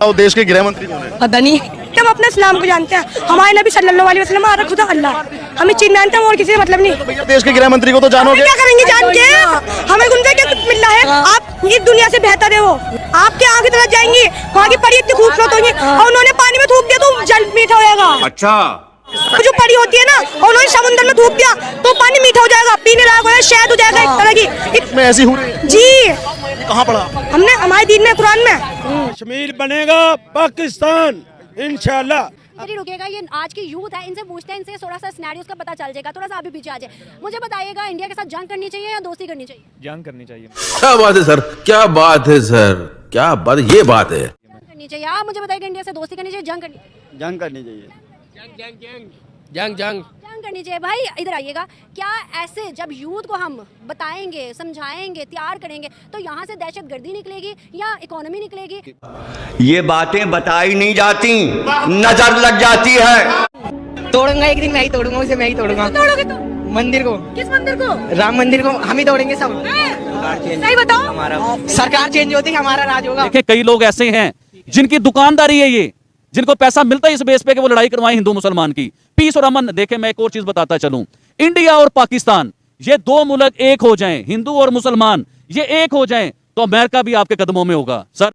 और देश के गृह मंत्री कौन है? पता नहीं, हम अपने इस्लाम को जानते हैं। हमारे नबी सल्लल्लाहु अलैहि वसल्लम हमारा खुदा अल्लाह, हमें चीन जानते हैं और किसी से मतलब नहीं। भैया देश के गृह मंत्री को तो जानोगे? क्या करेंगे जान के? हमें उनसे क्या कुछ मिल रहा है? आप इस दुनिया से बेहतर है वो, आपके आगे तरफ जाएंगी, वहाँ की परी इतनी खूबसूरत होंगी और उन्होंने पानी में थूक दिया तो जल मीठा होगा। अच्छा, जो परी होती है ना, और उन्होंने समुद्र में थूक दिया तो पानी मीठा हो जाएगा, पीने लायक हो जाएगा, शहद हो जाएगा, एक तरह की। मैं ऐसी हूँ जी, कहाँ पढ़ा? हमने हमारे दीन में, कुरान में। कश्मीर बनेगा पाकिस्तान इंशाल्लाह। नहीं रुकेगा। ये आज की यूथ है, इनसे पूछते हैं, इनसे थोड़ा सा सिनेरियोस का पता चल जाएगा। थोड़ा सा अभी पीछे आ जाए, मुझे बताइएगा इंडिया के साथ जंग करनी चाहिए या दोस्ती करनी चाहिए? जंग करनी चाहिए। क्या बात है सर, क्या बात है सर, क्या बात, ये बात है। जंग करनी चाहिए। आप मुझे बताइएगा इंडिया से दोस्ती करनी चाहिए, जंग करनी चाहिए? जंग करनी चाहिए। जंग करनी चाहिए। भाई इधर आइएगा। क्या ऐसे जब यूथ को हम बताएंगे, समझाएंगे, तैयार करेंगे तो यहाँ से दहशतगर्दी निकलेगी या इकोनॉमी निकलेगी? ये बातें बताई नहीं जाती, नजर लग जाती है। तोड़ूंगा एक दिन, मैं ही तोड़ूंगा उसे, मैं ही तोड़ूंगा। तोड़ोगे तो? मंदिर को। किस मंदिर को? राम मंदिर को हम ही तोड़ेंगे सब। सही बताओ। हमारा सरकार चेंज होती है, हमारा राज होगा। देखिए कई लोग ऐसे हैं जिनकी दुकानदारी है ये, जिनको पैसा मिलता है इस बेस पे कि वो लड़ाई करवाएं हिंदू मुसलमान की। पीस और अमन। देखें मैं एक और चीज बताता चलूं, इंडिया और पाकिस्तान ये दो मुल्क एक हो जाएं, हिंदू और मुसलमान ये एक हो जाएं तो अमेरिका भी आपके कदमों में होगा सर।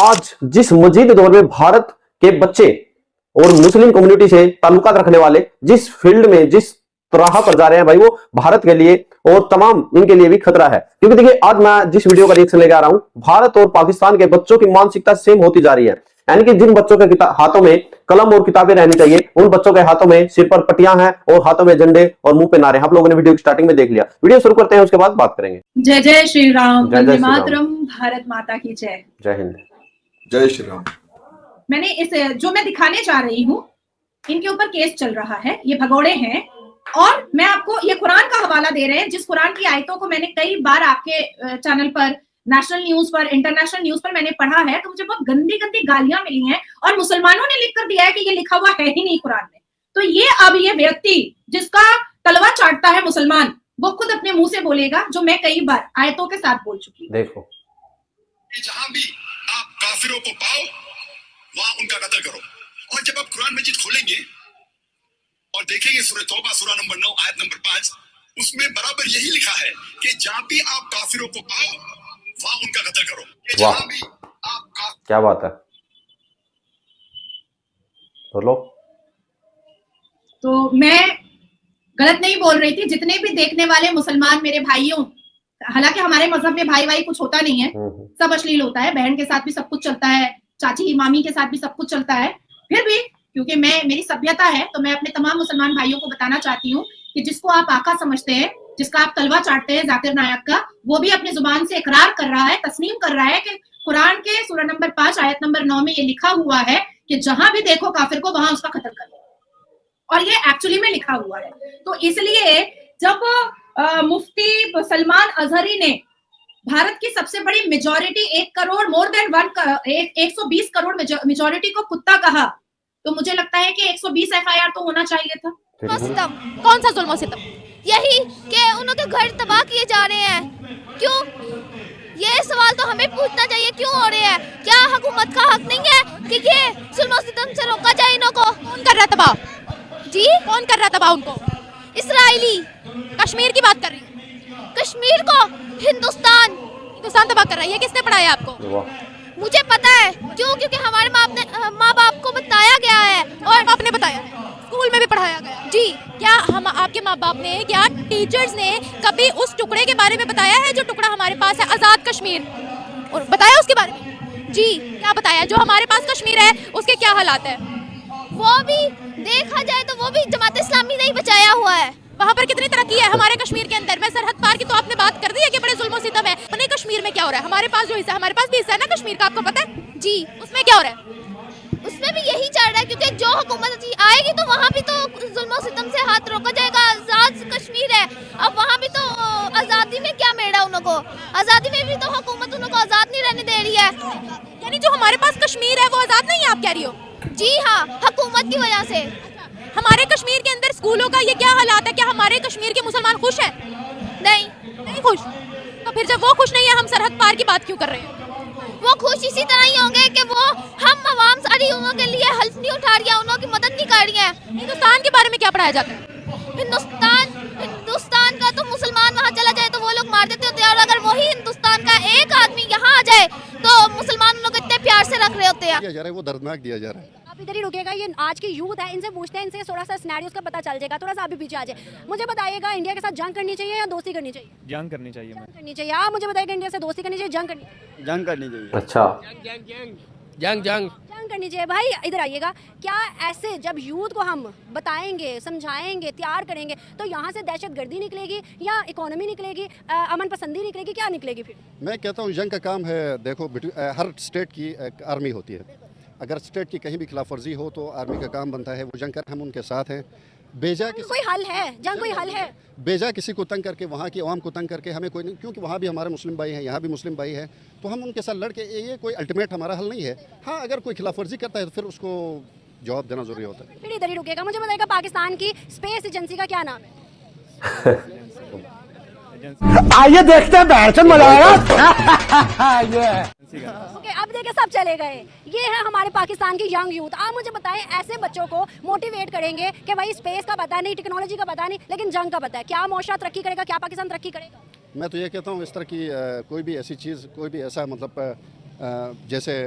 आज जिस मजीद दौर में भारत के बच्चे और मुस्लिम कम्युनिटी से ताल्लुकात रखने वाले जिस फील्ड में जिस तरह पर जा रहे हैं भाई, वो भारत के लिए और तमाम इनके लिए भी खतरा है। क्योंकि देखिए आज मैं जिस वीडियो का रिएक्शन लेकर आ रहा हूं, भारत और पाकिस्तान के बच्चों की मानसिकता सेम होती जा रही है। यानी कि जिन बच्चों के हाथों में कलम और किताबें रहनी चाहिए, उन बच्चों के हाथों में सिर पर पट्टियां हैं और हाथों में झंडे और मुंह पे नारे। आप लोगों ने वीडियो की स्टार्टिंग में देख लिया। वीडियो शुरू करते हैं, उसके बाद बात करेंगे। जय जय श्री राम, जय जय वंदे श्री राम। मातरम, भारत माता की जय। जय हिंद, जय श्री राम। मैंने इस जो मैं दिखाने जा रही हूँ, इनके ऊपर केस चल रहा है, ये भगोड़े हैं और मैं आपको ये कुरान का हवाला दे रहे हैं, जिस कुरान की आयतों को मैंने कई बार आपके चैनल पर, नेशनल न्यूज पर, इंटरनेशनल न्यूज पर मैंने पढ़ा है, तो मुझे बहुत गंदी गंदी गालियां मिली हैं और मुसलमानों ने लिख कर दिया है कि ये लिखा हुआ है ही नहीं कुरान में। तो ये अब ये व्यक्ति जिसका तलवा चाटता है मुसलमान, वो खुद अपने मुंह से बोलेगा, जो मैं कई बार आयतों के साथ बोल चुकी हूँ। देखो, जहां भी आप काफिरों को पाओ वहां उनका कत्ल करो। और जब आप कुरान मजीद खोलेंगे और देखेंगे सूरह तौबा सूरह नंबर 9 आयत नंबर 5, उसमें बराबर यही लिखा है कि जहां भी आप काफिरों को पाओ वहां उनका कत्ल करो। जहां भी आप क्या बात है, बोलो। तो मैं गलत नहीं बोल रही थी। जितने भी देखने वाले मुसलमान मेरे भाइयों, हालांकि हमारे मजहब में भाई भाई कुछ होता नहीं है, सब अश्लील होता है, बहन के साथ भी सब कुछ चलता है, चाची मामी के साथ भी सब कुछ चलता है। फिर भी क्योंकि मेरी सभ्यता है, तो मैं अपने तमाम मुसलमान भाइयों को बताना चाहती हूँ कि जिसको आप आका समझते हैं, जिसका आप तलवा चाटते हैं जाकिर नायक का, वो भी अपनी जुबान से इकरार कर रहा है, तस्लीम कर रहा है कि कुरान के सूरह नंबर 5 आयत नंबर 9 में ये लिखा हुआ है कि जहां भी देखो काफिर को वहां उसका कत्ल करो, और ये एक्चुअली में लिखा हुआ है। तो इसलिए जब मुफ्ती सलमान अजहरी ने भारत की सबसे बड़ी majority 1 crore more than 120 crore majority को कुत्ता कहा, तो मुझे लगता है कि 120 एफआईआर तो होना चाहिए था। सितम, कौन सा जुल्म सितम? यही कि उनके घर तबाह किए जा रहे हैं। क्यों? ये सवाल तो हमें पूछना चाहिए, क्यों हो रहे हैं? क्या हुकूमत का हक नहीं है कि ये जुल्म सितम से रोका जाए इनको को? कौन कर रहा तबाह? जी, कौन कर रहा तबाह उनको? इसराइली। कश्मीर की बात कर रही हूँ। कश्मीर को हिंदुस्तान तबाह कर रहा है। ये किसने पढ़ाया आपको? मुझे पता है। क्यों? क्योंकि हमारे माँ बाप को बताया गया है और आपने बताया है, स्कूल में भी पढ़ाया गया। जी, क्या हम आपके माँ बाप ने, क्या टीचर्स ने कभी उस टुकड़े के बारे में बताया है जो टुकड़ा हमारे पास है, आज़ाद कश्मीर, और बताया उसके बारे में? जी, क्या बताया? जो हमारे पास कश्मीर है उसके क्या हालात है? वो भी देखा जाए तो वो भी जमात इस्लामी ने ही बचाया हुआ है। वहाँ पर कितनी तरक्की है हमारे कश्मीर के अंदर। मैं सरहद पार की तो आपने बात कर दी है कि बड़े जुल्म सितम है। अपने कश्मीर में क्या हो रहा है? हमारे पास जो हिस्सा है, हमारे पास भी हिस्सा है ना कश्मीर का, आपको पता है? जी, उसमें क्या हो रहा है? उसमें भी यही चल रहा है, क्योंकि जो हुकूमत आएगी तो वहाँ भी तो जुल्म सितम से हाथ रोका जाएगा। आजाद कश्मीर है, अब वहाँ भी तो आज़ादी में क्या मेड़ा उनको? आज़ादी में भी तो हुकूमत उनको आज़ाद नहीं रहने दे रही है। यानी जो हमारे पास कश्मीर है वो आज़ाद नहीं है, आप कह रही हो? जी हाँ, हुकूमत की वजह से। हमारे कश्मीर के अंदर स्कूलों का ये क्या हालात है? क्या हमारे कश्मीर के मुसलमान खुश हैं? नहीं खुश। तो फिर जब वो खुश नहीं है, हम सरहद पार की बात क्यों कर रहे हैं? वो खुश इसी तरह ही होंगे कि वो हम आवाम सारी उन्हों के लिए हल्फ नहीं उठा रही है, उन्हों की मदद नहीं कर रही है। हिंदुस्तान के बारे में क्या पढ़ाया जाता है? हिंदुस्तान का तो मुसलमान वहाँ चला जाए तो वो लोग मार देते होते हैं, और अगर वही हिंदुस्तान का एक आदमी यहाँ आ जाए तो मुसलमान लोग इतने प्यार से रख रहे होते हैं। दिया जा रहा है वो दर्दनाक दिया जा रहा है। आप इधर ही रुकेगा, ये आज की यूथ है, इनसे पूछते हैं, इनसे थोड़ा सा सिनेरियोस का पता चल जाएगा, थोड़ा सा अभी पीछे आ जाए। मुझे बताइएगा इंडिया के साथ जंग करनी चाहिए या दोस्ती करनी चाहिए? जंग करनी चाहिए। जंग करनी चाहिए। आप मुझे बताइएगा इंडिया से दोस्ती करनी चाहिए, जंग करनी चाहिए? जंग करनी चाहिए। अच्छा, जंग जंग जंग करनी चाहिए। भाई इधर आइएगा, क्या ऐसे जब यूथ को हम बताएंगे, समझाएंगे, तैयार करेंगे तो यहाँ से दहशतगर्दी निकलेगी या इकोनॉमी निकलेगी, अमन पसंदी निकलेगी, क्या निकलेगी फिर? मैं कहता हूँ जंग का काम है, देखो हर स्टेट की एक आर्मी होती है, अगर स्टेट की कहीं भी खिलाफ वर्जी हो तो आर्मी का काम बनता है वो जंग कर, हम उनके साथ हैं। बेजा कोई हल है, जंग कोई हल है? बेजा किसी को तंग करके, वहाँ की आवाम को तंग करके हमें कोई नहीं, क्योंकि वहाँ भी हमारे मुस्लिम भाई हैं, यहाँ भी मुस्लिम भाई हैं, तो हम उनके साथ लड़ के, ये कोई अल्टीमेट हमारा हल नहीं है। हाँ, अगर कोई खिलाफ वर्जी करता है तो फिर उसको जवाब देना जरूरी होता है। फिर इधर ही रुकेगा, मुझे बताएगा पाकिस्तान की स्पेस एजेंसी का क्या नाम है? आइए देखते हैं, बैठकर मजा आएगा। ओके, अब देखिए सब चले गए। ये है हमारे पाकिस्तान की यंग यूथ। आप मुझे बताएं, ऐसे बच्चों को मोटिवेट करेंगे कि भाई स्पेस का पता नहीं, टेक्नोलॉजी का पता नहीं, लेकिन जंग का पता है, क्या मुआशरा तरक्की करेगा, क्या पाकिस्तान तरक्की करेगा? मैं तो ये कहता हूँ इस तरह की कोई भी ऐसी चीज़, कोई भी ऐसा मतलब जैसे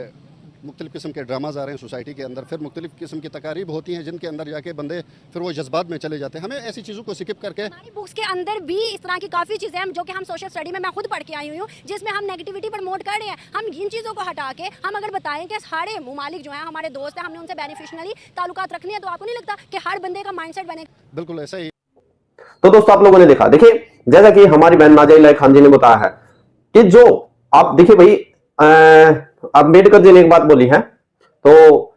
मुख्तलिफ़ किस्म के ड्रामाज आ रहे हैं सोसाइटी के अंदर, फिर मुख्तलिफ़ किस्म की तकारीब होती हैं जिनके अंदर जाके बंदे फिर वो जज्बात में चले जाते हैं। हमें ऐसी चीज़ों को स्किप करके, हमारी बुक्स के अंदर भी इस तरह की काफ़ी चीज़ें हैं जो कि हम सोशल स्टडी में मैं खुद पढ़ के आई हुई हूँ, जिसमें हम नेगेटिविटी प्रमोट कर रहे हैं। हम इन चीज़ों को हटा के हम अगर बताएं कि सारे ममालिक जो हैं हमारे दोस्त हैं, हमने उनसे बेनिफिशनली ताल्लुकात रखने हैं, तो आपको नहीं लगता कि हर बंदे का माइंडसेट बने? बिल्कुल ऐसा ही। तो दोस्तों, आप लोगों ने देखा, देखिए जैसा कि हमारी बहन नाज़िया इलाही खान जी ने बताया है कि जो आप देखिए भाई, अम्बेडकर जी ने एक बात बोली है, तो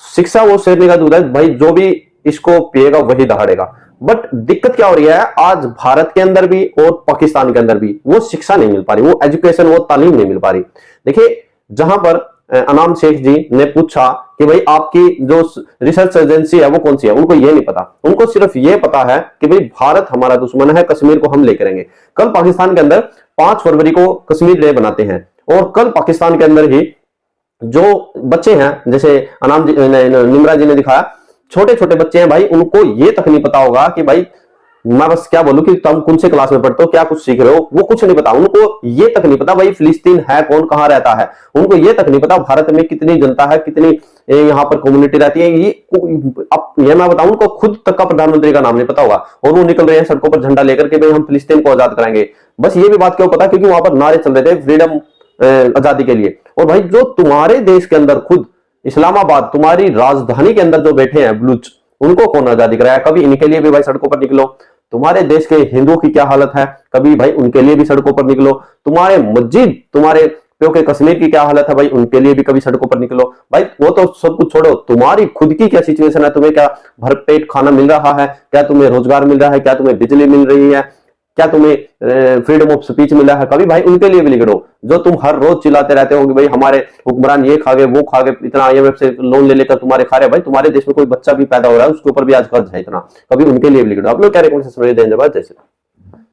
शिक्षा वो शेरनी का दूध है भाई, जो भी इसको पिएगा वही दहाड़ेगा। बट दिक्कत क्या हो रही है, आज भारत के अंदर भी और पाकिस्तान के अंदर भी वो शिक्षा नहीं मिल पा रही, वो एजुकेशन, वो तालीम नहीं मिल पा रही। देखिए, जहां पर अनाम शेख जी ने पूछा कि भाई आपकी जो रिसर्च एजेंसी है वो कौन सी है, उनको ये नहीं पता, उनको सिर्फ ये पता है कि भाई भारत हमारा दुश्मन है, कश्मीर को हम लेकर आएंगे। कल पाकिस्तान के अंदर 5 फरवरी को कश्मीर डे बनाते हैं, और कल पाकिस्तान के अंदर ही जो बच्चे हैं, जैसे अनाम निमरा जी ने दिखाया, छोटे छोटे बच्चे हैं भाई, उनको ये तक नहीं पता होगा कि भाई, मैं बस क्या बोलूं कि तुम कौन से क्लास में पढ़ते हो, क्या कुछ सीख रहे हो, वो कुछ नहीं पता। उनको ये तक नहीं पता भाई फिलिस्तीन है कौन, कहां रहता है, उनको ये तक नहीं पता भारत में कितनी जनता है, कितनी यहाँ पर कम्युनिटी रहती है। ये मैं बताऊं, उनको खुद तक का प्रधानमंत्री का नाम नहीं पता होगा, और वो निकल रहे हैं सड़कों पर झंडा लेकर के भाई हम फिलिस्तीन को आजाद कराएंगे। बस ये भी बात क्यों पता, क्योंकि वहां पर नारे चल रहे थे फ्रीडम, आजादी के लिए। और भाई जो तुम्हारे देश के अंदर खुद इस्लामाबाद, तुम्हारी राजधानी के अंदर जो बैठे हैं बलूच, उनको कौन आजादी कराया? कभी इनके लिए भी भाई सड़कों पर निकलो। तुम्हारे देश के हिंदुओं की क्या हालत है, कभी भाई उनके लिए भी सड़कों पर निकलो। तुम्हारे मस्जिद, तुम्हारे प्यो के कश्मीर की क्या हालत है भाई, उनके लिए भी कभी सड़कों पर निकलो। भाई वो तो सब कुछ छोड़ो, तुम्हारी खुद की क्या सिचुएशन है, तुम्हें क्या भरपेट खाना मिल रहा है, क्या तुम्हें रोजगार मिल रहा है, क्या तुम्हें बिजली मिल रही है, क्या तुम्हें फ्रीडम ऑफ स्पीच मिला है? कभी भाई उनके लिए भी लिखो, जो तुम हर रोज चिल्लाते रहते हो कि भाई हमारे हुक्मरान ये खा गए, वो खा गए, इतना IMF से लोन ले लेकर तुम्हारे खा रहे। भाई तुम्हारे देश में कोई बच्चा भी पैदा हो रहा है, उसके ऊपर भी आज कर्ज है इतना, कभी उनके लिए भी लिखो। आप लोग क्या रेकमेंडेशन देंगे? जैसे